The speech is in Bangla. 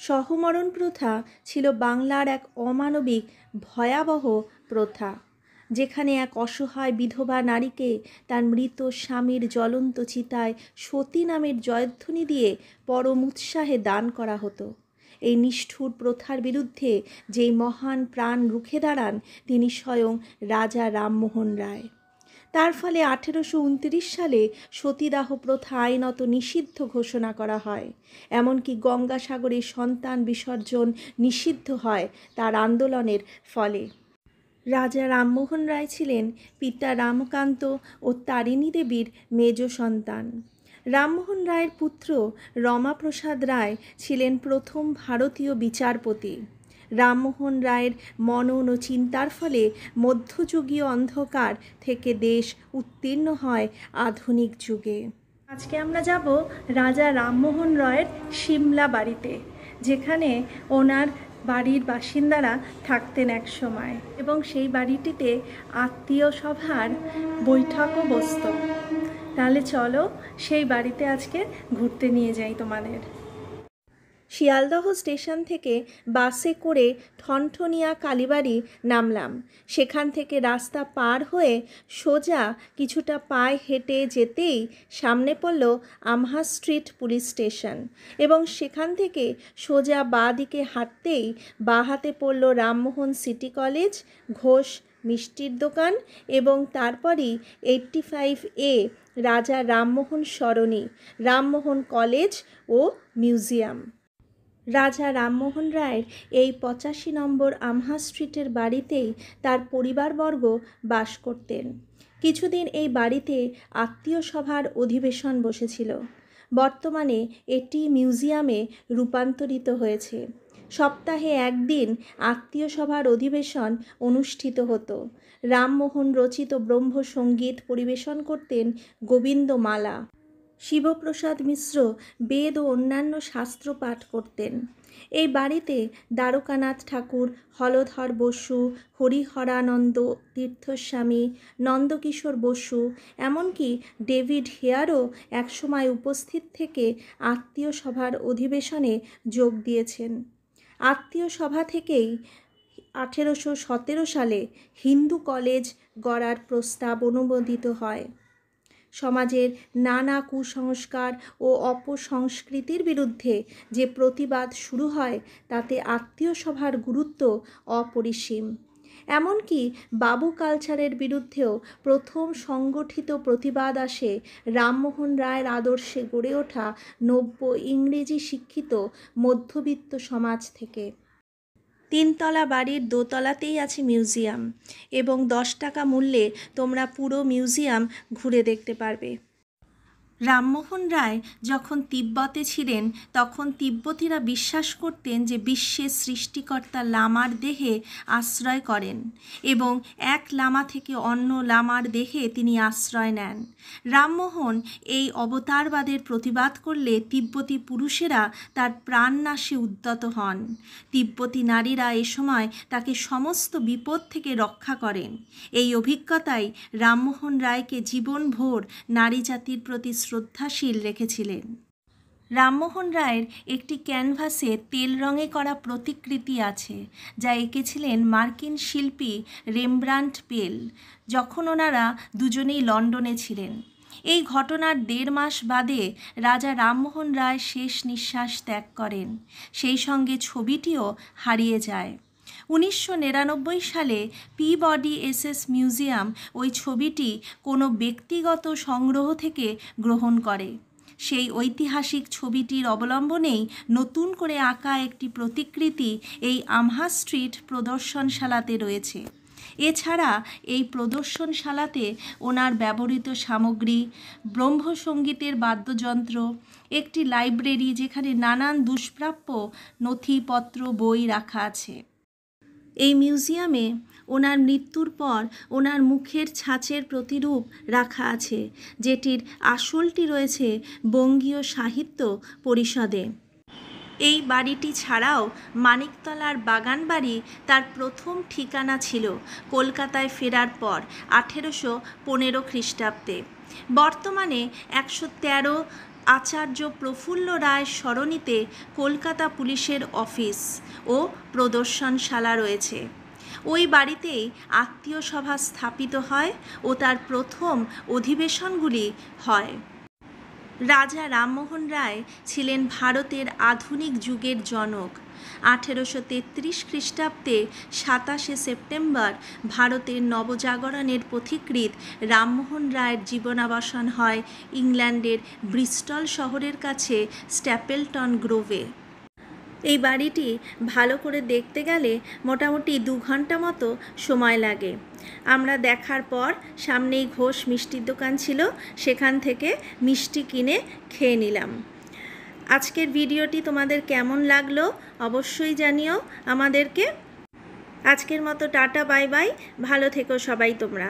সহমরণ প্রথা ছিল বাংলার এক অমানবিক ভয়াবহ প্রথা, যেখানে এক অসহায় বিধবা নারীকে তার মৃত স্বামীর জ্বলন্ত চিতায় সতী নামের জয়ধ্বনি দিয়ে পরম উৎসাহে দান করা হতো। এই নিষ্ঠুর প্রথার বিরুদ্ধে যেই মহান প্রাণ রুখে দাঁড়ান তিনি স্বয়ং রাজা রামমোহন রায়। তার ফলে 1829 সালে সতীদাহ প্রথা আইনত নিষিদ্ধ ঘোষণা করা হয়। এমনকি গঙ্গাসাগরে সন্তান বিসর্জন নিষিদ্ধ হয় তার আন্দোলনের ফলে। রাজা রামমোহন রায় ছিলেন পিতা রামকান্ত ও তারিণী দেবীর মেজ সন্তান। রামমোহন রায়ের পুত্র রমাপ্রসাদ রায় ছিলেন প্রথম ভারতীয় বিচারপতি। রামমোহন রায়ের মনন ও চিন্তার ফলে মধ্যযুগীয় অন্ধকার থেকে দেশ উত্তীর্ণ হয় আধুনিক যুগে। আজকে আমরা যাব রাজা রামমোহন রায়ের সিমলা বাড়িতে, যেখানে ওনার বাড়ির বাসিন্দারা থাকতেন এক সময়, এবং সেই বাড়িটিতে আত্মীয় সভার বৈঠকও বসত। তাহলে চলো সেই বাড়িতে আজকে ঘুরতে নিয়ে যাই তোমাদের। শিয়ালদহ স্টেশন থেকে বাসে করে ঠনঠনিয়া কালীবাড়ি নামলাম। সেখান থেকে রাস্তা পার হয়ে সোজা কিছুটা পায়ে হেঁটে যেতেই সামনে পড়ল আমহা স্ট্রিট পুলিশ স্টেশন, এবং সেখান থেকে সোজা বাঁ দিকে হাঁটতেই বাঁ হাতে পড়ল রামমোহন সিটি কলেজ, ঘোষ মিষ্টির দোকান, এবং তারপরই 85A রাজা রামমোহন সরণি, রামমোহন কলেজ ও মিউজিয়াম। রাজা রামমোহন রায়ের এই 85 নম্বর আমহা স্ট্রিটের বাড়িতেই তার পরিবারবর্গ বাস করতেন। কিছুদিন এই বাড়িতে আত্মীয় সভার অধিবেশন বসেছিল। বর্তমানে এটি মিউজিয়ামে রূপান্তরিত হয়েছে। সপ্তাহে একদিন আত্মীয় সভার অধিবেশন অনুষ্ঠিত হতো। রামমোহন রচিত ব্রহ্মসঙ্গীত পরিবেশন করতেন গোবিন্দমালা। শিবপ্রসাদ মিশ্র বেদ ও অন্যান্য শাস্ত্র পাঠ করতেন। এই বাড়িতে দ্বারকানাথ ঠাকুর, হলধর বসু, হরিহরানন্দ তীর্থস্বামী, নন্দকিশোর বসু, এমনকি ডেভিড হেয়ারও একসময় উপস্থিত থেকে আত্মীয় সভার অধিবেশনে যোগ দিয়েছেন। আত্মীয় সভা থেকেই 1817 সালে হিন্দু কলেজ গড়ার প্রস্তাব অনুমোদিত হয়। সমাজের নানা কুসংস্কার ও অপসংস্কৃতির বিরুদ্ধে যে প্রতিবাদ শুরু হয় তাতে আত্মীয় সভার গুরুত্ব অপরিসীম। এমনকি বাবু কালচারের বিরুদ্ধেও প্রথম সংগঠিত প্রতিবাদ আসে রামমোহন রায়ের আদর্শে গড়ে ওঠা নব্য ইংরেজি শিক্ষিত মধ্যবিত্ত সমাজ থেকে। 3 তলা বাড়ির দোতলাতেই আছে মিউজিয়াম, এবং 10 টাকা মূল্যে তোমরা পুরো মিউজিয়াম ঘুরে দেখতে পারবে। রামমোহন রায় যখন তিব্বতে ছিলেন তখন তিব্বতীরা বিশ্বাস করতেন যে বিশ্বের সৃষ্টিকর্তা লামার দেহে আশ্রয় করেন, এবং এক লামা থেকে অন্য লামার দেহে তিনি আশ্রয় নেন। রামমোহন এই অবতারবাদের প্রতিবাদ করলে তিব্বতী পুরুষেরা তার প্রাণনাশে উদ্যত হন। তিব্বতী নারীরা এ সময় তাকে সমস্ত বিপদ থেকে রক্ষা করেন। এই অভিজ্ঞতাই রামমোহন রায়কে জীবনভর নারী জাতির প্রতি শ্রদ্ধাশীল রেখেছিলেন। রামমোহন রায়ের একটি ক্যানভাসে তেল রঙে করা প্রতিকৃতি আছে, যা এঁকেছিলেন মার্কিন শিল্পী রেমব্রান্ট পেল, যখন ওনারা দুজনেই লন্ডনে ছিলেন। এই ঘটনার 1.5 মাস বাদে রাজা রামমোহন রায় শেষ নিঃশ্বাস ত্যাগ করেন। সেই সঙ্গে ছবিটিও হারিয়ে যায়। 1999 সালে পিবডি এসএস মিউজিয়াম ওই ছবিটি কোনো ব্যক্তিগত সংগ্রহ থেকে গ্রহণ করে। সেই ঐতিহাসিক ছবিটির অবলম্বনেই নতুন করে আঁকা একটি প্রতিকৃতি এই আমহা স্ট্রিট প্রদর্শনশালাতে রয়েছে। এছাড়া এই প্রদর্শনশালাতে ওনার ব্যবহৃত সামগ্রী, ব্রহ্মসঙ্গীতের বাদ্যযন্ত্র, একটি লাইব্রেরি যেখানে নানান দুষ্প্রাপ্য নথিপত্র বই রাখা আছে। এই মিউজিয়ামে ওনার মৃত্যুর পর ওনার মুখের ছাঁচের প্রতিরূপ রাখা আছে, যেটির আসলটি রয়েছে বঙ্গীয় সাহিত্য পরিষদে। এই বাড়িটি ছাড়াও মানিকতলার বাগানবাড়ি তার প্রথম ঠিকানা ছিল কলকাতায় ফেরার পর 1815 খ্রিস্টাব্দে। বর্তমানে 113 আচার্য প্রফুল্ল রায় সরণিতে কলকাতা পুলিশের অফিস ও প্রদর্শনশালা রয়েছে। ওই বাড়িতেই আত্মীয় সভা স্থাপিত হয় ও তার প্রথম অধিবেশনগুলি হয়। রাজা রামমোহন রায় ছিলেন ভারতের আধুনিক যুগের জনক। 1833 খ্রিস্টাব্দে 27শে সেপ্টেম্বর ভারতের নবজাগরণের পথিকৃৎ রামমোহন রায়ের জীবনাবসান হয় ইংল্যান্ডের ব্রিস্টল শহরের কাছে স্ট্যাপেলটন গ্রোভে। এই বাড়িটি ভালো করে দেখতে গেলে মোটামুটি 2 ঘন্টা মতো সময় লাগে। আমরা দেখার পর সামনেই ঘোষ মিষ্টির দোকান ছিল, সেখান থেকে মিষ্টি কিনে খেয়ে নিলাম। আজকের ভিডিওটি তোমাদের কেমন লাগলো অবশ্যই জানিও আমাদেরকে। আজকের মতো টাটা, বাই বাই, ভালো থেকো সবাই তোমরা।